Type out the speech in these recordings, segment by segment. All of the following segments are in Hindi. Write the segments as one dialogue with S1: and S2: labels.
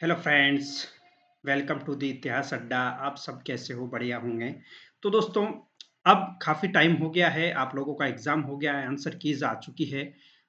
S1: Hello friends, welcome to the Itihas Adda. आप सब कैसे हो? बढ़िया होंगे। तो दोस्तों, अब काफ़ी टाइम हो गया है, आप लोगों का एग्ज़ाम हो गया है, आंसर कीज़ आ चुकी है।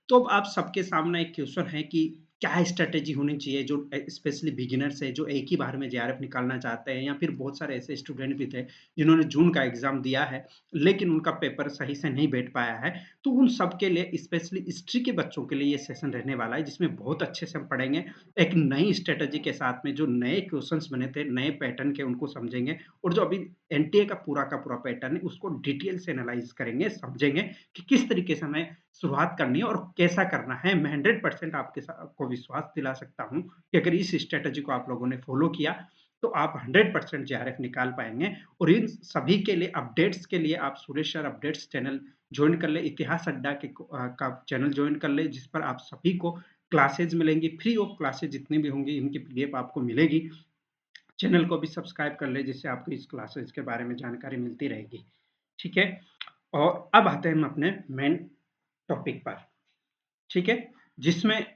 S1: तो अब आप सबके सामने एक क्वेश्चन है कि क्या स्ट्रैटेजी होनी चाहिए जो स्पेशली बिगिनर्स है, जो एक ही बार में जेआरएफ निकालना चाहते हैं, या फिर बहुत सारे ऐसे स्टूडेंट भी थे, जिन्होंने जून का एग्ज़ाम दिया है, लेकिन उनका पेपर सही से नहीं बैठ पाया है। तो उन सब के लिए स्पेशली हिस्ट्री के बच्चों के लिए ये सेशन रहने वाला है, जिसमें बहुत अच्छे से हम पढ़ेंगे। एक नई स्ट्रैटेजी के साथ में जो नए क्वेश्चंस बने थे, नए पैटर्न के, उनको समझेंगे, और जो अभी एनटीए का पूरा पैटर्न है, उसको डिटेल से एनालाइज़ करेंगे, समझेंगे कि किस तरीके से हमें शुरुआत करनी है और कैसा करना है। मैं 100% आपको विश्वास दिला सकता हूँ कि अगर इस स्ट्रैटेजी को आप लोगों ने फॉलो किया, तो आप 100% जेआरएफ निकाल पाएँगे। और इन सभी के लिए अपडेट्स के लिए आप Suresh sir updates channel join कर लें, इतिहास अड्डा का चैनल जॉइन कर लें, जिस पर आप सभी को क्लासेज मिलेंगी, फ्री ऑफ क्लासेज जितनी भी होंगी, इनकी पीडीएफ आपको मिलेगी। चैनल को भी सब्सक्राइब कर लें, जिससे आपको इस क्लासेज के बारे में जानकारी मिलती रहेगी। ठीक है? और अब आते हैं हम अपने मेन टॉपिक पर। ठीक है? जिसमें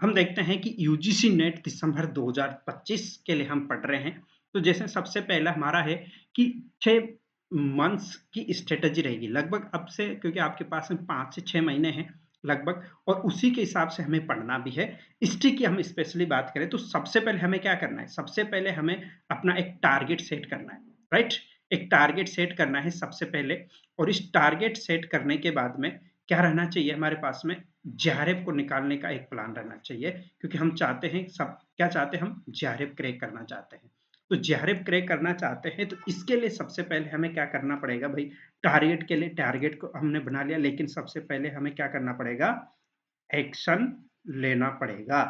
S1: हम देखते हैं कि यूजीसी नेट दिसंबर 2025 के लिए हम पढ़ रहे हैं। तो जैसे सबसे पहला हमारा है कि 6 मंथ्स की स्ट्रैटेजी रहेगी लगभग अब से, क्योंकि आपके पास में 5 से 6 महीने हैं लगभग, और उसी के हिसाब से हमें पढ़ना भी है। हिस्ट्री की हम स्पेशली बात करें तो सबसे पहले हमें क्या करना है? सबसे पहले हमें अपना एक टारगेट सेट करना है, राइट? एक टारगेट सेट करना है सबसे पहले, और इस टारगेट सेट करने के बाद में क्या रहना चाहिए हमारे पास में? जेआरएफ को निकालने का एक प्लान रहना चाहिए, क्योंकि हम चाहते हैं सब क्या चाहते हैं? हम जेआरएफ क्रैक करना चाहते हैं। तो जेआरएफ क्रैक करना चाहते हैं, तो इसके लिए सबसे पहले हमें क्या करना पड़ेगा भाई? टारगेट के लिए टारगेट को हमने बना लिया, लेकिन सबसे पहले हमें क्या करना पड़ेगा? एक्शन लेना पड़ेगा।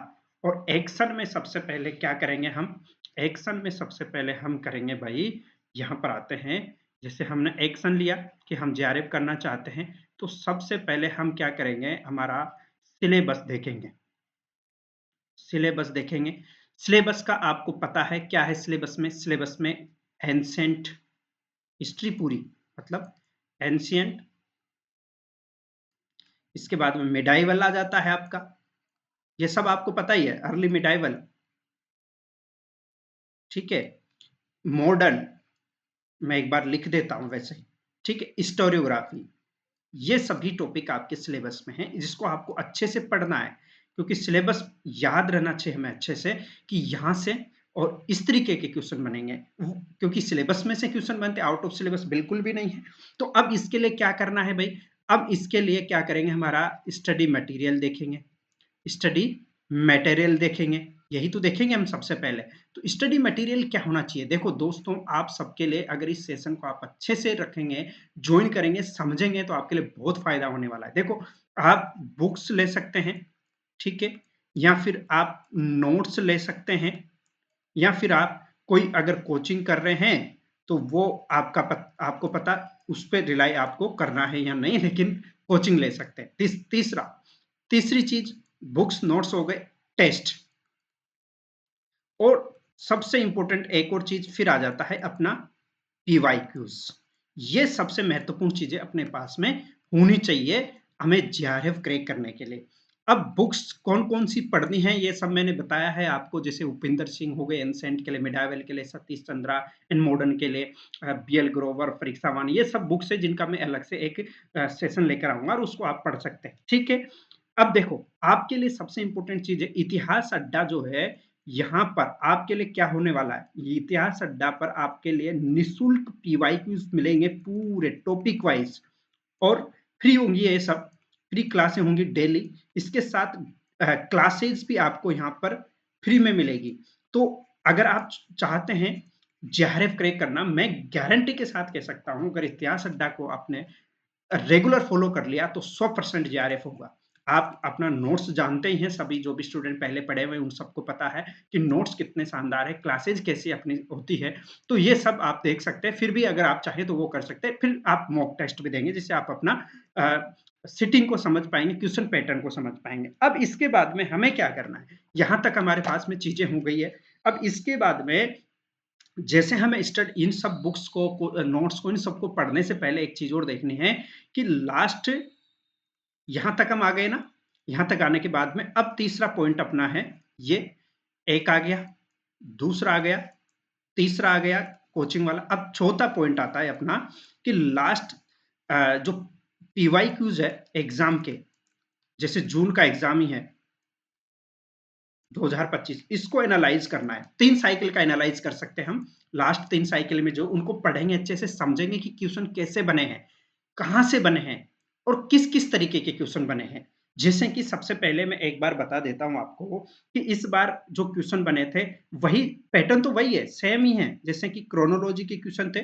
S1: और एक्शन में सबसे पहले क्या करेंगे हम? एक्शन में सबसे पहले हम करेंगे भाई, यहाँ पर आते हैं, जैसे हमने एक्शन लिया कि हम जेआरएफ करना चाहते हैं, तो सबसे पहले हम क्या करेंगे? हमारा सिलेबस देखेंगे। सिलेबस देखेंगे। सिलेबस का आपको पता है क्या है सिलेबस में? सिलेबस में एंशिएंट हिस्ट्री पूरी, मतलब एंशिएंट, इसके बाद में मिडाइवल आ जाता है आपका। ये सब आपको पता ही है, अर्ली मिडाइवल, ठीक है? मॉडर्न, मैं एक बार लिख देता हूँ वैसे ही, ठीक है? हिस्टोरियोग्राफी, ये सभी टॉपिक आपके सिलेबस में हैं, जिसको आपको अच्छे से पढ़ना है, क्योंकि सिलेबस याद रहना चाहिए हमें अच्छे से कि यहाँ से और इस तरीके के क्वेश्चन बनेंगे। क्योंकि सिलेबस में से क्वेश्चन बनते, आउट ऑफ सिलेबस बिल्कुल भी नहीं है। तो अब इसके लिए क्या करना है भाई? अब इसके लिए क्या करेंगे? हमारा स्टडी मटेरियल देखेंगे, स्टडी मटेरियल देखेंगे, यही तो देखेंगे हम सबसे पहले। तो स्टडी मटेरियल क्या होना चाहिए? देखो दोस्तों, आप सबके लिए अगर इस सेशन को आप अच्छे से रखेंगे, ज्वाइन करेंगे, समझेंगे, तो आपके लिए बहुत फायदा होने वाला है। देखो, आप बुक्स ले सकते हैं, ठीक है? या फिर आप नोट्स ले सकते हैं, या फिर आप कोई अगर कोचिंग कर रहे हैं, तो वो आपको पता, उस पे रिलाई आपको करना है या नहीं, लेकिन कोचिंग ले सकते हैं। तीसरी चीज, बुक्स, नोट्स हो गए, टेस्ट, और सबसे इंपॉर्टेंट एक और चीज फिर आ जाता है अपना पीवाईक्यूज। ये सबसे महत्वपूर्ण चीजें अपने पास में होनी चाहिए हमें जेआरएफ क्रैक करने के लिए। अब बुक्स कौन कौन सी पढ़नी है, ये सब मैंने बताया है आपको। जैसे उपिंदर सिंह हो गए एंसेंट के लिए, मिडाइवल के लिए सतीश चंद्रा, एंड मॉडर्न के लिए बीएल ग्रोवर, परीक्षा वाणी, ये सब बुक्स है जिनका मैं अलग से एक सेशन लेकर आऊंगा, और उसको आप पढ़ सकते हैं, ठीक है? अब देखो, आपके लिए सबसे इंपॉर्टेंट चीज है इतिहास अड्डा जो है, यहाँ पर आपके लिए क्या होने वाला है? इतिहास अड्डा पर आपके लिए निशुल्क पीवाईक्यूज मिलेंगे, पूरे टॉपिक वाइज, और फ्री होंगी ये सब। फ्री क्लासें होंगी डेली, इसके साथ क्लासेज भी आपको यहाँ पर फ्री में मिलेगी। तो अगर आप चाहते हैं जेआरएफ क्रैक करना, मैं गारंटी के साथ कह सकता हूँ, अगर इतिहास अड्डा को आपने रेगुलर फॉलो कर लिया, तो 100% जेआरएफ होगा। आप अपना नोट्स जानते ही हैं, सभी जो भी स्टूडेंट पहले पढ़े हुए हैं उन सबको पता है कि नोट्स कितने शानदार है, क्लासेज कैसी अपनी होती है। तो ये सब आप देख सकते हैं। फिर भी अगर आप चाहें तो वो कर सकते हैं। फिर आप मॉक टेस्ट भी देंगे, जिससे आप अपना सिटिंग को समझ पाएंगे, क्वेश्चन पैटर्न को समझ पाएंगे। अब इसके बाद में हमें क्या करना है? यहाँ तक हमारे पास में चीजें हो गई है। अब इसके बाद में जैसे हमें स्टड इन सब बुक्स को नोट्स को, इन सबको पढ़ने से पहले एक चीज और देखनी है कि लास्ट, यहां तक हम आ गए ना? यहां तक आने के बाद में अब तीसरा पॉइंट अपना है, ये एक आ गया, दूसरा आ गया, तीसरा आ गया कोचिंग वाला। अब चौथा पॉइंट आता है अपना कि लास्ट जो पीवाईक्यूज है एग्जाम के, जैसे जून का एग्जाम ही है 2025, इसको एनालाइज करना है। 3 साइकिल का एनालाइज कर सकते हैं हम। लास्ट 3 साइकिल में जो उनको पढ़ेंगे, अच्छे से समझेंगे कि क्वेश्चन कैसे बने हैं, कहां से बने हैं और किस किस तरीके के क्वेश्चन बने हैं। जैसे कि सबसे पहले मैं एक बार बता देता हूं आपको कि इस बार जो क्वेश्चन बने थे, वही पैटर्न तो वही है, सेम ही है। जैसे कि क्रोनोलॉजी के क्वेश्चन थे,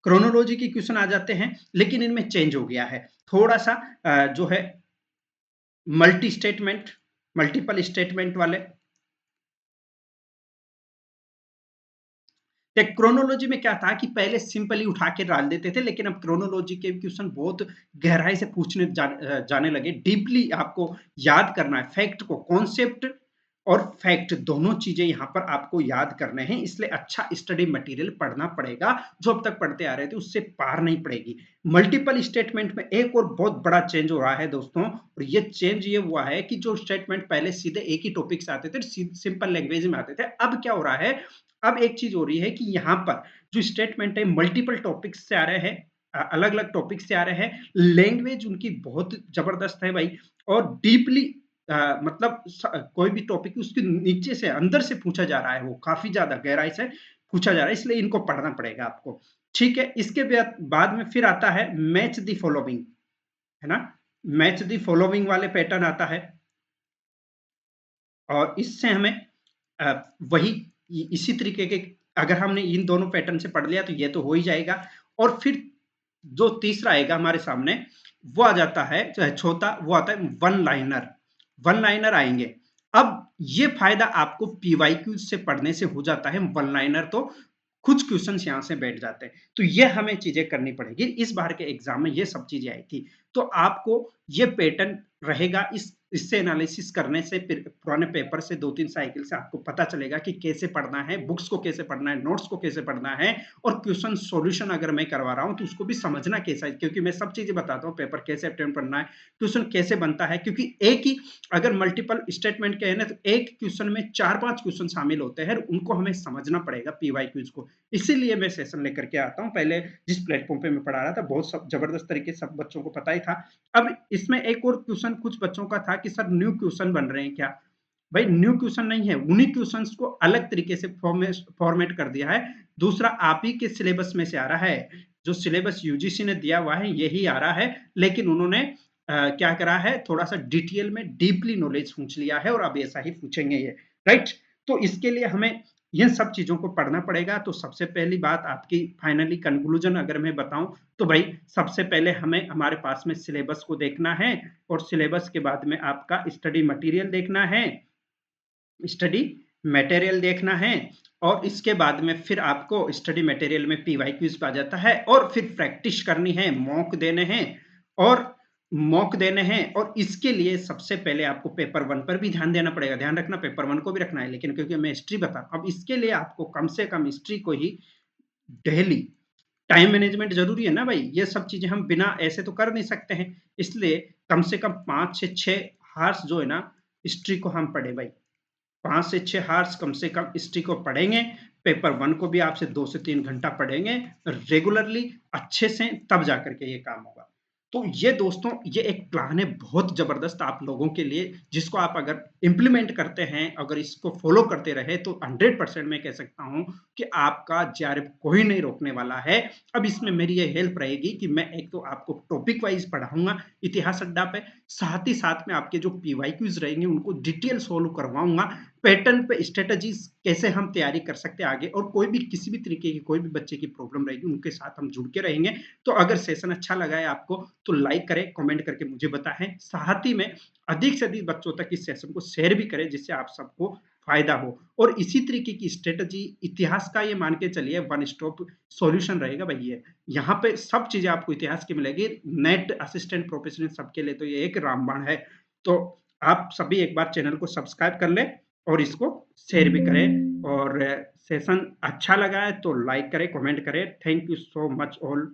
S1: क्रोनोलॉजी के क्वेश्चन आ जाते हैं, लेकिन इनमें चेंज हो गया है थोड़ा सा। जो है मल्टी स्टेटमेंट, मल्टीपल स्टेटमेंट वाले। क्रोनोलॉजी में क्या था कि पहले सिंपली उठा के डाल देते थे, लेकिन अब क्रोनोलॉजी के क्वेश्चन बहुत गहराई से पूछने जाने लगे। डीपली आपको याद करना है फैक्ट को, कॉन्सेप्ट और फैक्ट दोनों चीजें यहाँ पर आपको याद करने हैं। इसलिए अच्छा स्टडी मटेरियल पढ़ना पड़ेगा। जो अब तक पढ़ते आ रहे थे उससे पार नहीं पड़ेगी। मल्टीपल स्टेटमेंट में एक और बहुत बड़ा चेंज हो रहा है दोस्तों, और ये चेंज ये हुआ है कि जो स्टेटमेंट पहले सीधे एक ही टॉपिक से आते थे, सिंपल लैंग्वेज में आते थे, अब क्या हो रहा है, अब एक चीज हो रही है कि यहाँ पर जो स्टेटमेंट है मल्टीपल टॉपिक्स से आ रहे हैं, अलग अलग टॉपिक से आ रहे हैं। लैंग्वेज उनकी बहुत जबरदस्त है भाई, और डीपली मतलब कोई भी टॉपिक उसके नीचे से अंदर से पूछा जा रहा है, वो काफी ज्यादा गहराई से पूछा जा रहा है, इसलिए इनको पढ़ना पड़ेगा आपको। ठीक है, इसके बाद में फिर आता है मैच द फॉलोइंग, है ना। मैच द फॉलोइंग वाले पैटर्न आता है, और इससे हमें वही इसी तरीके के, अगर हमने इन दोनों पैटर्न से पढ़ लिया तो ये तो हो ही जाएगा। और फिर जो तीसरा आएगा हमारे सामने, वो आ जाता है चौथा, वो आता है वन लाइनर। वन लाइनर आएंगे। अब ये फायदा आपको पीवाईक्यू से पढ़ने से हो जाता है। वन लाइनर तो कुछ क्वेश्चन यहां से बैठ जाते हैं, तो ये हमें चीजें करनी पड़ेगी। इस बार के एग्जाम में ये सब चीजें आई थी, तो आपको ये पैटर्न रहेगा। इससे एनालिसिस करने से, पुराने पेपर से, 2-3 साइकिल से आपको पता चलेगा कि कैसे पढ़ना है, बुक्स को कैसे पढ़ना है, नोट्स को कैसे पढ़ना है, और क्वेश्चन सॉल्यूशन अगर मैं करवा रहा हूं तो उसको भी समझना कैसा है, क्योंकि मैं सब चीजें बताता हूं, पेपर कैसे अटेम्प्ट करना है, क्वेश्चन कैसे बनता है। क्योंकि एक ही अगर मल्टीपल स्टेटमेंट के है ना, तो एक क्वेश्चन में 4-5 क्वेश्चन शामिल होते हैं, उनको हमें समझना पड़ेगा पीवाई क्यूज को। इसीलिए मैं सेशन लेकर के आता हूँ। पहले जिस प्लेटफॉर्म पे मैं पढ़ा रहा था, बहुत जबरदस्त तरीके से सब बच्चों को पता ही था। अब इसमें एक और क्वेश्चन कुछ बच्चों का था कि सर न्यू क्वेश्चन बन रहे हैं क्या। भाई न्यू क्वेश्चन नहीं है, उन्हीं क्वेश्चंस को अलग तरीके से फॉर्मेट कर दिया है। दूसरा आप ही के सिलेबस में से आ रहा है, जो सिलेबस यूजीसी ने दिया हुआ है यही आ रहा है, लेकिन उन्होंने क्या करा है, थोड़ा सा डिटेल में डीपली नॉलेज पूछ लिया है, और अब ऐसा ही पूछेंगे ये, राइट। तो इसके लिए हमें यह सब चीजों को पढ़ना पड़ेगा। तो सबसे पहली बात आपकी फाइनली कंक्लूजन अगर मैं बताऊं, तो भाई सबसे पहले हमें हमारे पास में सिलेबस को देखना है, और सिलेबस के बाद में आपका स्टडी मटेरियल देखना है, स्टडी मटेरियल देखना है। और इसके बाद में फिर आपको स्टडी मटेरियल में पीवाईक्यूज आ जाता है, और फिर प्रैक्टिस करनी है, मॉक देने हैं, और मॉक देने हैं। और इसके लिए सबसे पहले आपको पेपर 1 पर भी ध्यान देना पड़ेगा। ध्यान रखना पेपर 1 को भी रखना है, लेकिन क्योंकि मैं हिस्ट्री बता रहा हूं, अब इसके लिए आपको कम से कम हिस्ट्री को ही डेली, टाइम मैनेजमेंट जरूरी है ना भाई, ये सब चीजें हम बिना ऐसे तो कर नहीं सकते हैं। इसलिए कम से कम 5 से 6 हार्स जो है ना, हिस्ट्री को हम पढ़े भाई। 5 से 6 हार्स कम से कम हिस्ट्री को पढ़ेंगे। पेपर 1 को भी आपसे 2 से 3 घंटा पढ़ेंगे रेगुलरली, अच्छे से, तब जाकर के ये काम होगा। तो ये दोस्तों, ये एक प्लान है बहुत जबरदस्त आप लोगों के लिए, जिसको आप अगर इंप्लीमेंट करते हैं, अगर इसको फॉलो करते रहे, तो 100% मैं कह सकता हूं कि आपका जेआरएफ कोई नहीं रोकने वाला है। अब इसमें मेरी ये हेल्प रहेगी कि मैं एक तो आपको टॉपिक वाइज पढ़ाऊंगा इतिहास अड्डा पे, साथ ही साथ में आपके जो पीवाईक्यूज रहेंगे उनको डिटेल सोल्व करवाऊंगा। पैटर्न पे स्ट्रेटजीज कैसे हम तैयारी कर सकते हैं आगे, और कोई भी किसी भी तरीके की कोई भी बच्चे की प्रॉब्लम रहेगी उनके साथ हम जुड़ के रहेंगे। तो अगर सेशन अच्छा लगा है आपको, तो लाइक करें, कमेंट करके मुझे बताएं, साथ ही में अधिक से अधिक बच्चों तक इस सेशन को शेयर भी करें, जिससे आप सबको फायदा हो। और इसी तरीके की स्ट्रेटजी इतिहास का, ये मान के चलिए वन स्टॉप सॉल्यूशन रहेगा भाई। ये यहाँ पे सब चीजें आपको इतिहास की मिलेगी, नेट असिस्टेंट प्रोफेशनल सबके लिए तो ये एक रामबाण है। तो आप सभी एक बार चैनल को सब्सक्राइब कर लें, और इसको शेयर भी करें। और सेशन अच्छा लगा है तो लाइक करें, कमेंट करें। Thank you so much all.